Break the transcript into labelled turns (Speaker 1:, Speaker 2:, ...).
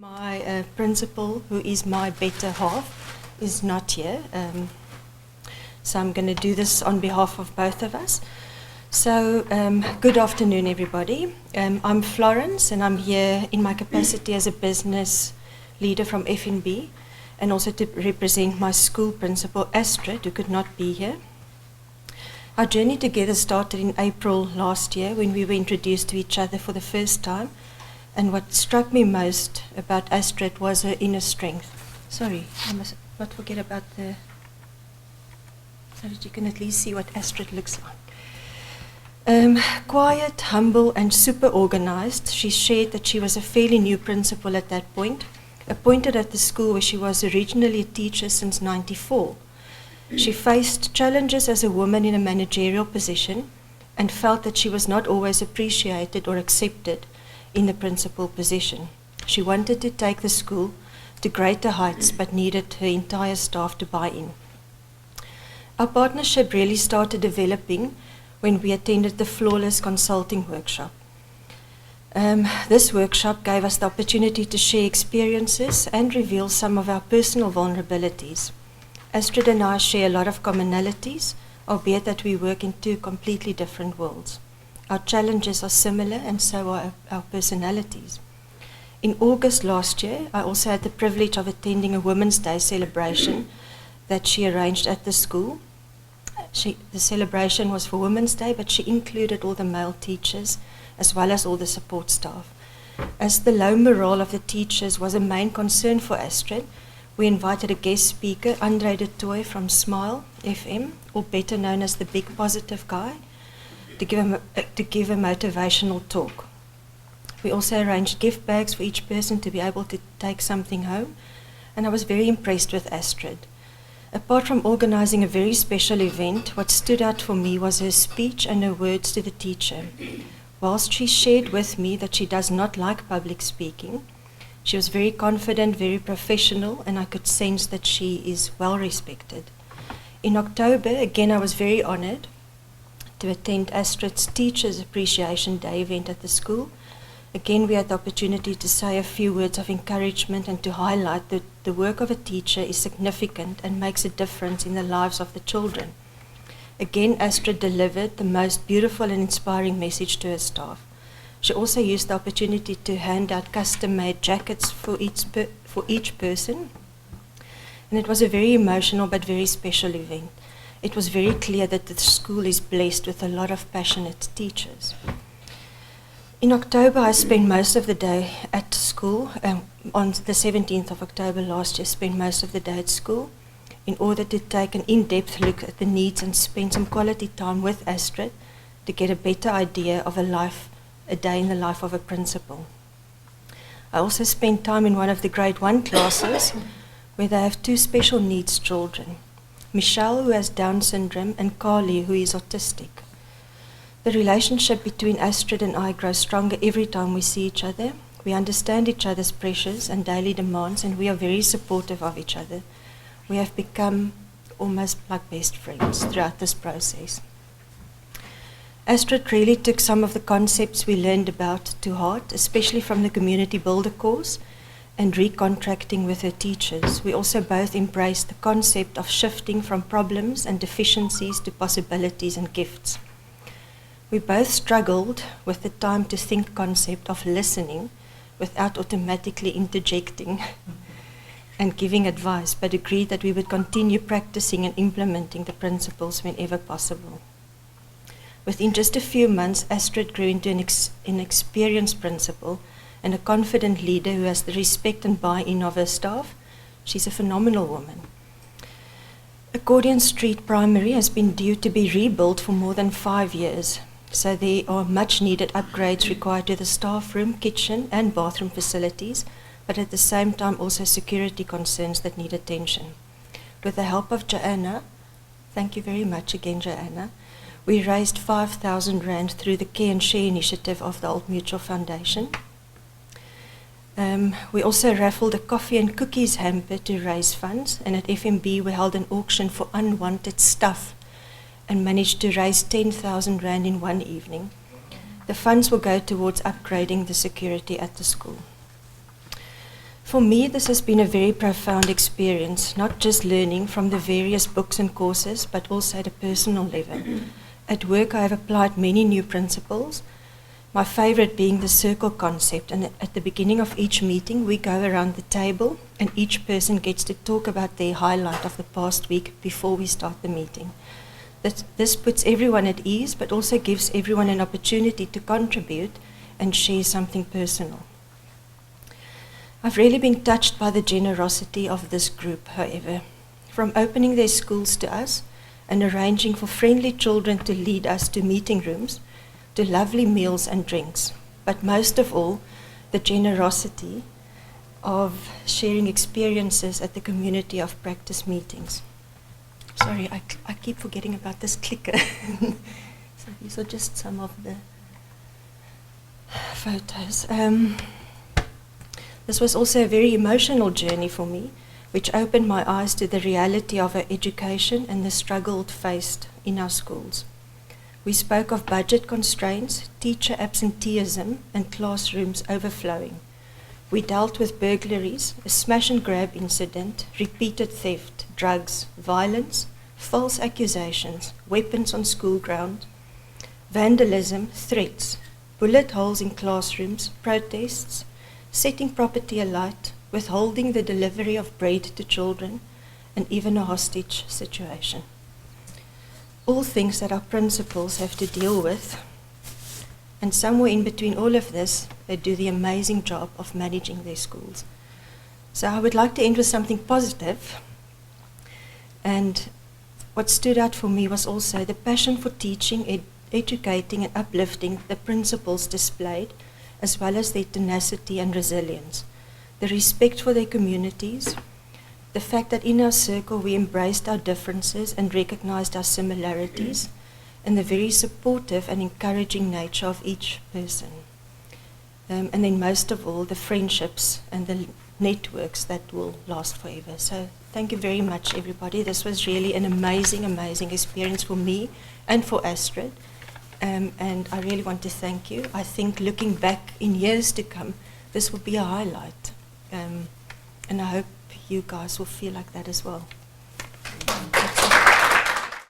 Speaker 1: My principal, who is my better half, is not here. So I'm going to do this on behalf of both of us. So good afternoon, everybody. I'm Florence, and I'm here in my capacity as a business leader from FNB, and also to represent my school principal, Astrid, who could not be here. Our journey together started in April last year when we were introduced to each other for the first time. And what struck me most about Astrid was her inner strength. Sorry, I must not forget about so that you can at least see what Astrid looks like. Quiet, humble, and super organized, she shared that she was a fairly new principal at that point, appointed at the school where she was originally a teacher since '94. She faced challenges as a woman in a managerial position and felt that she was not always appreciated or accepted in the principal position. She wanted to take the school to greater heights but needed her entire staff to buy in. Our partnership really started developing when we attended the Flawless Consulting Workshop. This workshop gave us the opportunity to share experiences and reveal some of our personal vulnerabilities. Astrid and I share a lot of commonalities, albeit that we work in two completely different worlds. Our challenges are similar, and so are our personalities. In August last year, I also had the privilege of attending a Women's Day celebration that she arranged at the school. The celebration was for Women's Day, but she included all the male teachers as well as all the support staff. As the low morale of the teachers was a main concern for Astrid, we invited a guest speaker, Andre de Toy from Smile FM, or better known as the Big Positive Guy, to give a motivational talk. We also arranged gift bags for each person to be able to take something home, and I was very impressed with Astrid. Apart from organizing a very special event, what stood out for me was her speech and her words to the teacher. Whilst she shared with me that she does not like public speaking, she was very confident, very professional, and I could sense that she is well respected. In October, again, I was very honored to attend Astrid's Teachers Appreciation Day event at the school. Again, we had the opportunity to say a few words of encouragement and to highlight that the work of a teacher is significant and makes a difference in the lives of the children. Again, Astrid delivered the most beautiful and inspiring message to her staff. She also used the opportunity to hand out custom-made jackets for each person, and it was a very emotional but very special event. It was very clear that the school is blessed with a lot of passionate teachers. In October, I spent most of the day at school. On the 17th of October last year, spent most of the day at school in order to take an in-depth look at the needs and spend some quality time with Astrid to get a better idea of a day in the life of a principal. I also spent time in one of the grade 1 classes where they have two special needs children, Michelle, who has Down syndrome, and Carly, who is autistic. The relationship between Astrid and I grows stronger every time we see each other. We understand each other's pressures and daily demands, and we are very supportive of each other. We have become almost like best friends throughout this process. Astrid really took some of the concepts we learned about to heart, especially from the Community Builder course and recontracting with her teachers. We also both embraced the concept of shifting from problems and deficiencies to possibilities and gifts. We both struggled with the time to think concept of listening without automatically interjecting and giving advice, but agreed that we would continue practicing and implementing the principles whenever possible. Within just a few months, Astrid grew into an experienced principal and a confident leader who has the respect and buy-in of her staff. She's a phenomenal woman. Accordion Street Primary has been due to be rebuilt for more than 5 years, so there are much needed upgrades required to the staff room, kitchen and bathroom facilities, but at the same time also security concerns that need attention. With the help of Joanna, thank you very much again, Joanna, we raised 5,000 Rand through the Care and Share initiative of the Old Mutual Foundation. We also raffled a coffee and cookies hamper to raise funds, and at FNB we held an auction for unwanted stuff and managed to raise 10,000 Rand in one evening. The funds will go towards upgrading the security at the school. For me, this has been a very profound experience, not just learning from the various books and courses, but also at a personal level. At work, I have applied many new principles, my favorite being the circle concept. And at the beginning of each meeting, we go around the table and each person gets to talk about their highlight of the past week before we start the meeting. This puts everyone at ease, but also gives everyone an opportunity to contribute and share something personal. I've really been touched by the generosity of this group, however, from opening their schools to us and arranging for friendly children to lead us to meeting rooms, to lovely meals and drinks, but most of all, the generosity of sharing experiences at the community of practice meetings. Sorry, I keep forgetting about this clicker. So these are just some of the photos. This was also a very emotional journey for me, which opened my eyes to the reality of our education and the struggle faced in our schools. We spoke of budget constraints, teacher absenteeism, and classrooms overflowing. We dealt with burglaries, a smash and grab incident, repeated theft, drugs, violence, false accusations, weapons on school ground, vandalism, threats, bullet holes in classrooms, protests, setting property alight, withholding the delivery of bread to children, and even a hostage situation. All things that our principals have to deal with, and somewhere in between all of this, they do the amazing job of managing their schools. So I would like to end with something positive, and what stood out for me was also the passion for teaching, educating and uplifting the principals displayed, as well as their tenacity and resilience, the respect for their communities, the fact that in our circle we embraced our differences and recognized our similarities, and the very supportive and encouraging nature of each person. And then most of all, the friendships and the networks that will last forever. So thank you very much, everybody. This was really an amazing, amazing experience for me and for Astrid. And I really want to thank you. I think looking back in years to come, this will be a highlight. And I hope you guys will feel like that as well.